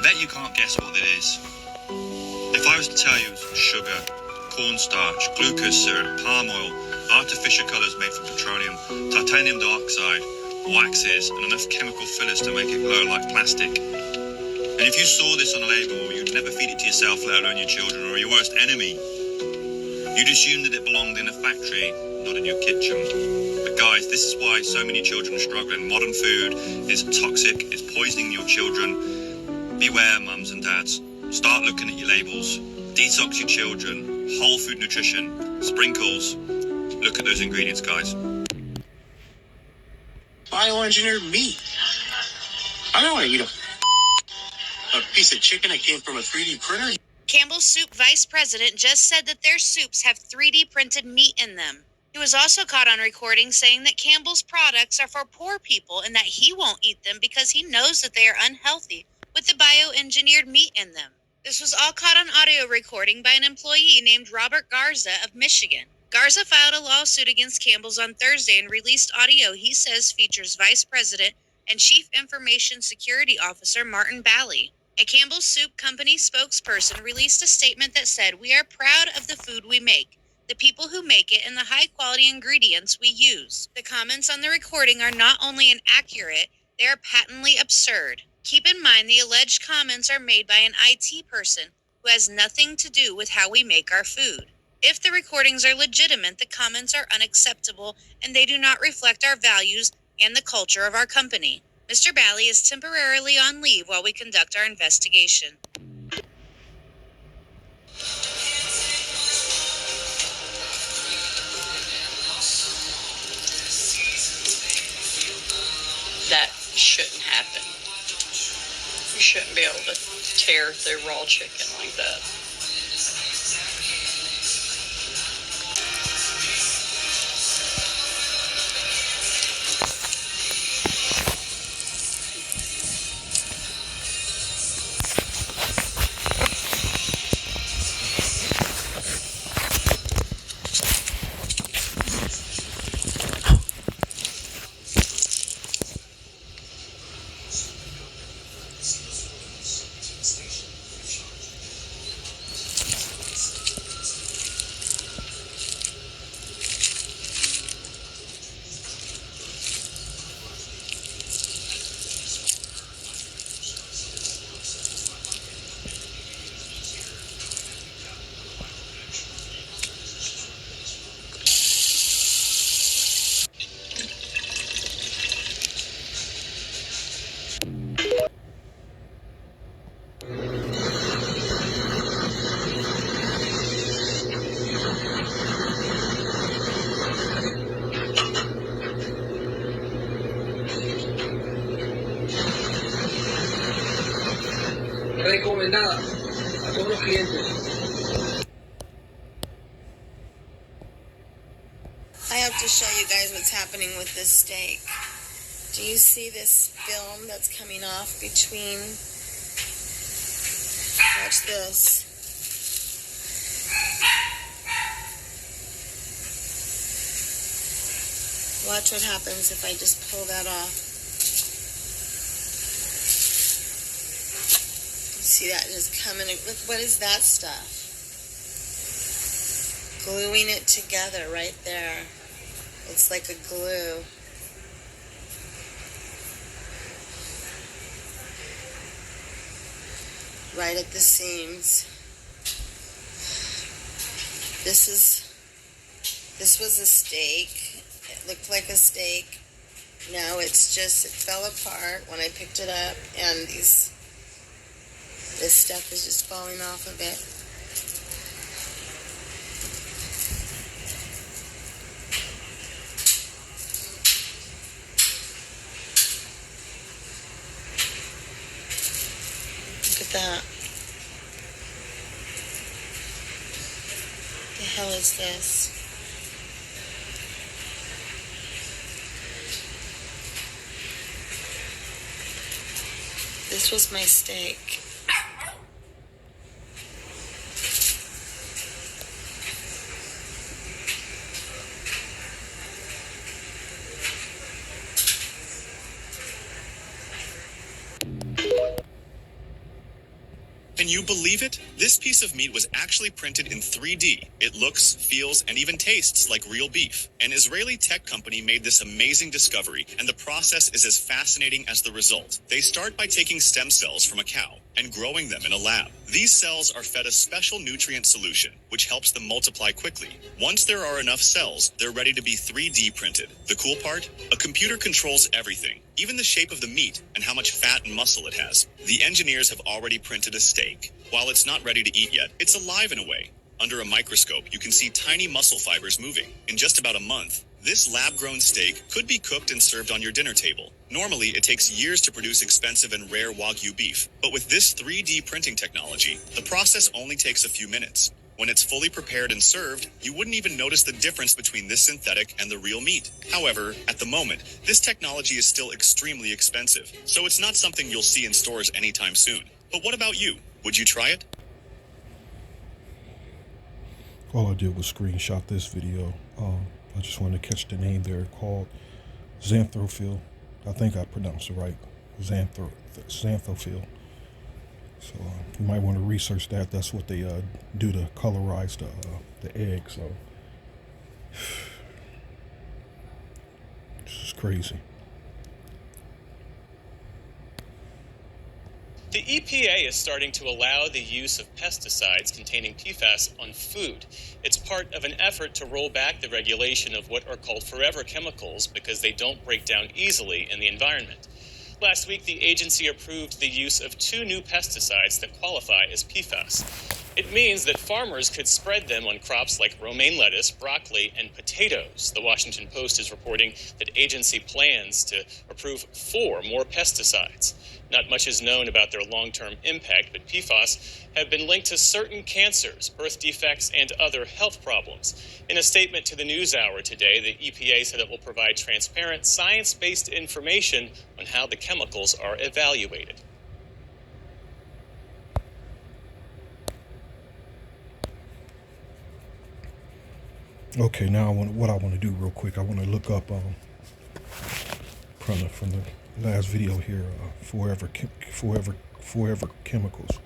bet you can't guess what it is. If I was to tell you it was sugar, cornstarch, glucose syrup, palm oil, artificial colours made from petroleum, titanium dioxide, waxes, and enough chemical fillers to make it glow like plastic. And if you saw this on a label, you'd never feed it to yourself, let alone your children or your worst enemy. You'd assume that it belonged in a factory, not in your kitchen. But guys, this is why so many children are struggling. Modern food is toxic, it's poisoning your children. Beware, mums and dads. Start looking at your labels. Detox your children. Whole food nutrition. Sprinkles. Look at those ingredients, guys. Bioengineered meat. I don't want to eat a piece of chicken that came from a 3D printer. Campbell's Soup vice president just said that their soups have 3D printed meat in them. He was also caught on recording saying that Campbell's products are for poor people and that he won't eat them because he knows that they are unhealthy with the bioengineered meat in them. This was all caught on audio recording by an employee named Robert Garza of Michigan. Garza filed a lawsuit against Campbell's on Thursday and released audio he says features Vice President and Chief Information Security Officer Martin Bally. A Campbell's Soup Company spokesperson released a statement that said, "We are proud of the food we make, the people who make it, and the high-quality ingredients we use." The comments on the recording are not only inaccurate, they are patently absurd. Keep in mind the alleged comments are made by an IT person who has nothing to do with how we make our food. If the recordings are legitimate, the comments are unacceptable and they do not reflect our values and the culture of our company. Mr. Bally is temporarily on leave while we conduct our investigation. That shouldn't happen. You shouldn't be able to tear through raw chicken like that. Recomendada a todos los clientes. I have to show you guys what's happening with this steak. Do you see this film that's coming off between? Watch this. Watch what happens if I just pull that off. See that just coming? Look, what is that stuff? Gluing it together right there. It's like a glue. Right at the seams. This was a steak. It looked like a steak. Now it fell apart when I picked it up, and this stuff is just falling off of it. Look at that. What the hell is this? This was my steak. Can you believe it? This piece of meat was actually printed in 3D. It looks, feels, and even tastes like real beef. An Israeli tech company made this amazing discovery, and the process is as fascinating as the result. They start by taking stem cells from a cow and growing them in a lab. These cells are fed a special nutrient solution, which helps them multiply quickly. Once there are enough cells, they're ready to be 3D printed. The cool part? A computer controls everything, even the shape of the meat and how much fat and muscle it has. The engineers have already printed a steak. While it's not ready to eat yet, it's alive in a way. Under a microscope, you can see tiny muscle fibers moving. In just about a month, this lab-grown steak could be cooked and served on your dinner table. Normally, it takes years to produce expensive and rare Wagyu beef, but with this 3D printing technology, the process only takes a few minutes. When it's fully prepared and served, you wouldn't even notice the difference between this synthetic and the real meat. However, at the moment, this technology is still extremely expensive, so it's not something you'll see in stores anytime soon. But what about you? Would you try it? All I did was screenshot this video. I just wanted to catch the name there, called Xanthophil. I think I pronounced it right. Xanthophil. So you might want to research that. That's what they do to colorize the egg. So this is crazy. The EPA is starting to allow the use of pesticides containing PFAS on food. It's part of an effort to roll back the regulation of what are called forever chemicals because they don't break down easily in the environment. Last week, the agency approved the use of 2 new pesticides that qualify as PFAS. It means that farmers could spread them on crops like romaine lettuce, broccoli, and potatoes. The Washington Post is reporting that agency plans to approve 4 more pesticides. Not much is known about their long-term impact, but PFAS have been linked to certain cancers, birth defects, and other health problems. In a statement to the NewsHour today, the EPA said it will provide transparent, science-based information on how the chemicals are evaluated. Okay, now what I want to do real quick, I want to look up from the last video here, forever chemicals.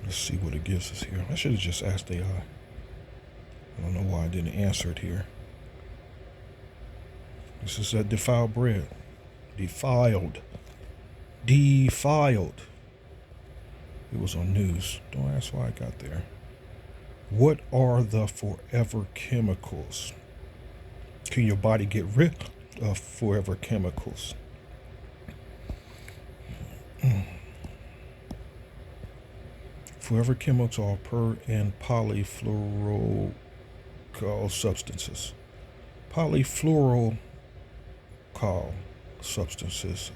Let's see what it gives us here. I should have just asked AI. I don't know why I didn't answer it here. This is that defiled bread. Defiled. Defiled. It was on news. Don't ask why I got there. What are the forever chemicals? Can your body get rid of forever chemicals? Forever chemicals are per and polyfluoroalkyl substances. Polyfluoroalkyl substances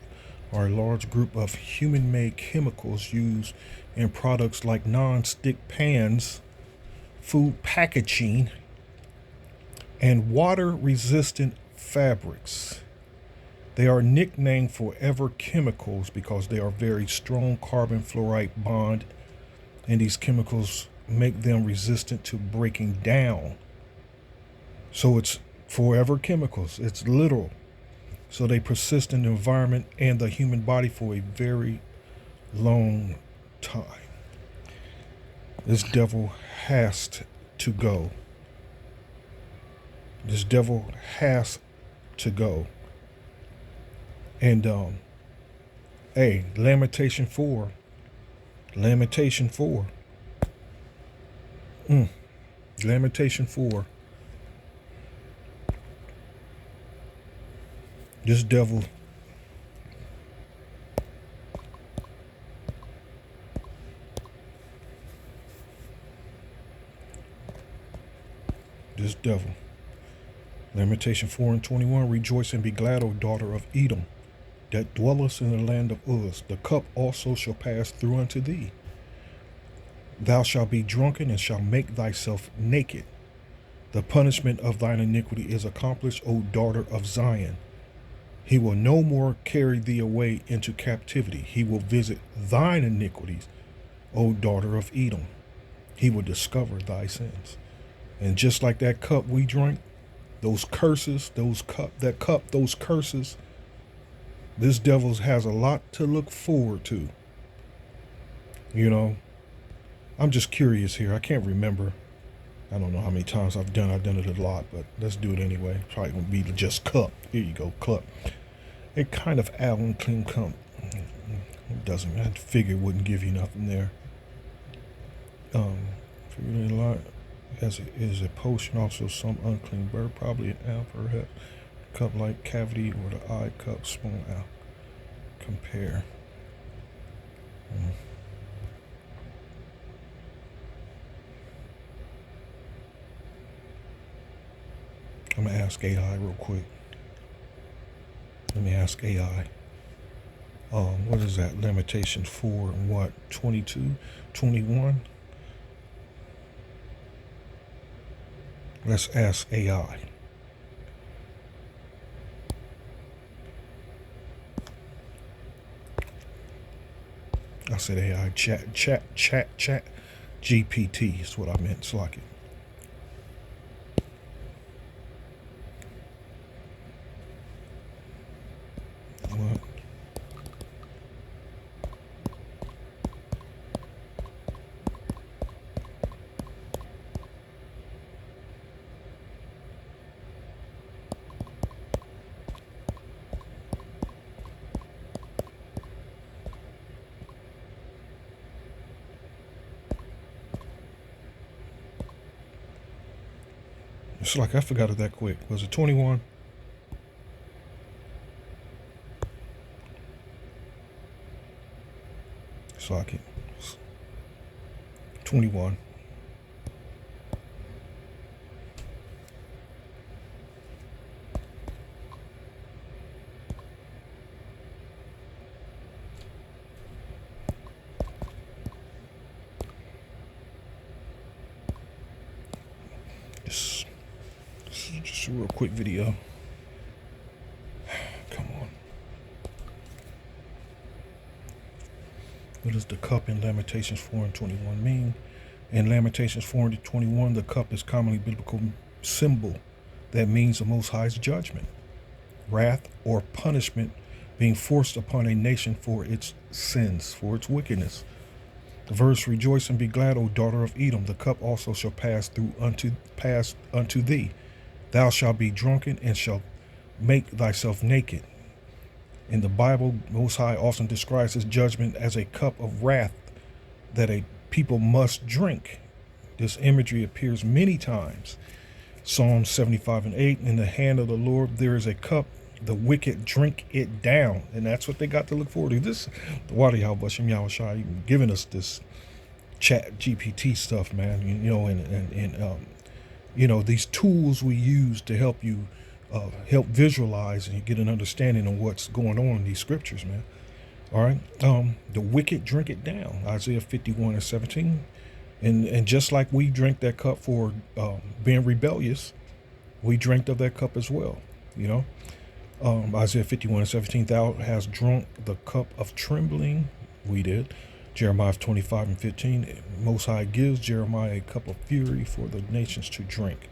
are a large group of human-made chemicals used in products like non-stick pans, food packaging, and water-resistant fabrics. They are nicknamed forever chemicals because they are very strong carbon fluoride bond, and these chemicals make them resistant to breaking down. So it's forever chemicals. It's literal. So they persist in the environment and the human body for a very long time. This devil has to go. This devil has to go. And hey, Lamentation 4. Lamentation 4. Lamentation 4. This devil Lamentation 4:21. Rejoice and be glad, O daughter of Edom, that dwellest in the land of Uz. The cup also shall pass through unto thee. Thou shalt be drunken and shalt make thyself naked. The punishment of thine iniquity is accomplished, O daughter of Zion. He will no more carry thee away into captivity. He will visit thine iniquities, O daughter of Edom. He will discover thy sins. And just like that cup we drank, those curses, those curses. This devil has a lot to look forward to. You know, I'm just curious here. I can't remember. I don't know how many times I've done it a lot, but let's do it anyway. Probably gonna be just cup. Here you go, cup. A kind of Allen clean cup. It doesn't. I figure it wouldn't give you nothing there. Figured a lot. Is a potion also some unclean bird, probably an owl, perhaps cup like cavity or the eye cup, small owl. Compare. I'm gonna ask AI real quick. Let me ask AI. What is that? Limitations 4 and what? 22, 21. Let's ask AI. I said AI. Chat. GPT is what I meant. It's like it. What? It's like I forgot it that quick. Was it 21? It's like it. 21. Just a real quick video. Come on. What does the cup in Lamentations 4 and 21 mean? In Lamentations 4 and 21, the cup is commonly biblical symbol that means the Most High's judgment, wrath, or punishment being forced upon a nation for its sins, for its wickedness. The verse, rejoice and be glad, O daughter of Edom. The cup also shall pass unto thee. Thou shalt be drunken and shalt make thyself naked. In the Bible, Most High often describes his judgment as a cup of wrath that a people must drink. This imagery appears many times. Psalm 75 and 8, in the hand of the Lord there is a cup, the wicked drink it down. And that's what they got to look forward to. This, the Wadi Halbashim Yahushua giving us this chat GPT stuff, man. You know, and you know, these tools we use to help you help visualize and get an understanding of what's going on in these scriptures, man. All right. The wicked drink it down. Isaiah 51 and 17. And just like we drink that cup for being rebellious, we drank of that cup as well. You know, Isaiah 51 and 17, thou hast drunk the cup of trembling. We did. Jeremiah 25 and 15, Most High gives Jeremiah a cup of fury for the nations to drink.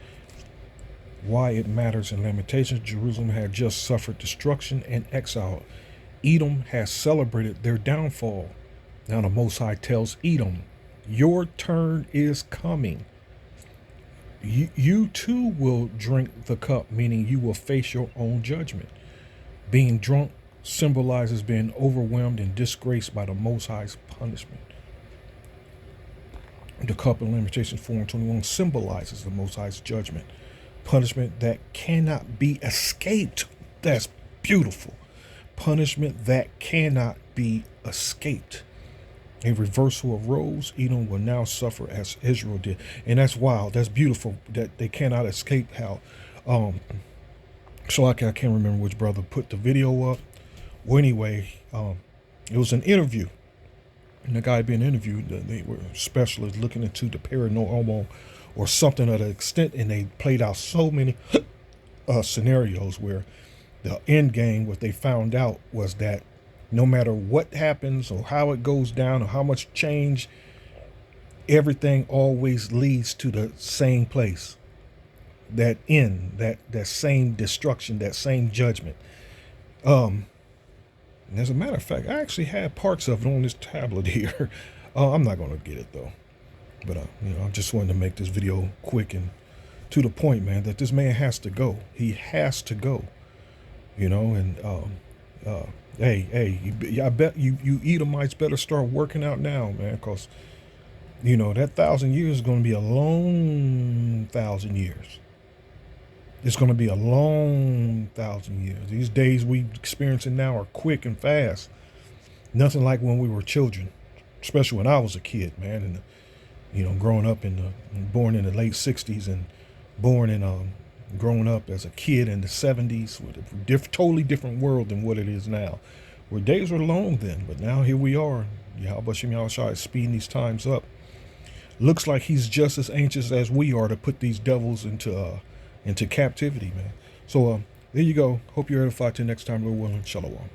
Why it matters in Lamentations, Jerusalem had just suffered destruction and exile. Edom has celebrated their downfall. Now the Most High tells Edom, your turn is coming. You too will drink the cup, meaning you will face your own judgment. Being drunk symbolizes being overwhelmed and disgraced by the Most High's punishment. The cup in Lamentations 4 and 21 symbolizes the Most High's judgment, punishment that cannot be escaped. That's beautiful. Punishment that cannot be escaped. A reversal of roles, Edom will now suffer as Israel did. And that's wild. That's beautiful that they cannot escape how. So I can't remember which brother put the video up. Well, anyway, it was an interview. And the guy being interviewed, they were specialists looking into the paranormal or something of the extent. And they played out so many scenarios where the end game, what they found out was that no matter what happens or how it goes down or how much change, everything always leads to the same place. that end, that same destruction, that same judgment. And as a matter of fact, I actually had parts of it on this tablet here. I'm not going to get it though, but I just wanted to make this video quick and to the point, man, that this man has to go. He has to go. And hey, I bet you Edomites better start working out now, man, because that 1,000 years is going to be a long 1,000 years. It's going to be a long 1,000 years. These days we experiencing now are quick and fast. Nothing like when we were children, especially when I was a kid, man. And growing up born in the late '60s and born in growing up as a kid in the '70s with a totally different world than what it is now. Where days were long then, but now here we are. Yahweh Shem Yahushua is speeding these times up. Looks like he's just as anxious as we are to put these devils into captivity, man. So there you go. Hope you're edified till next time. Lord willing. Shalom.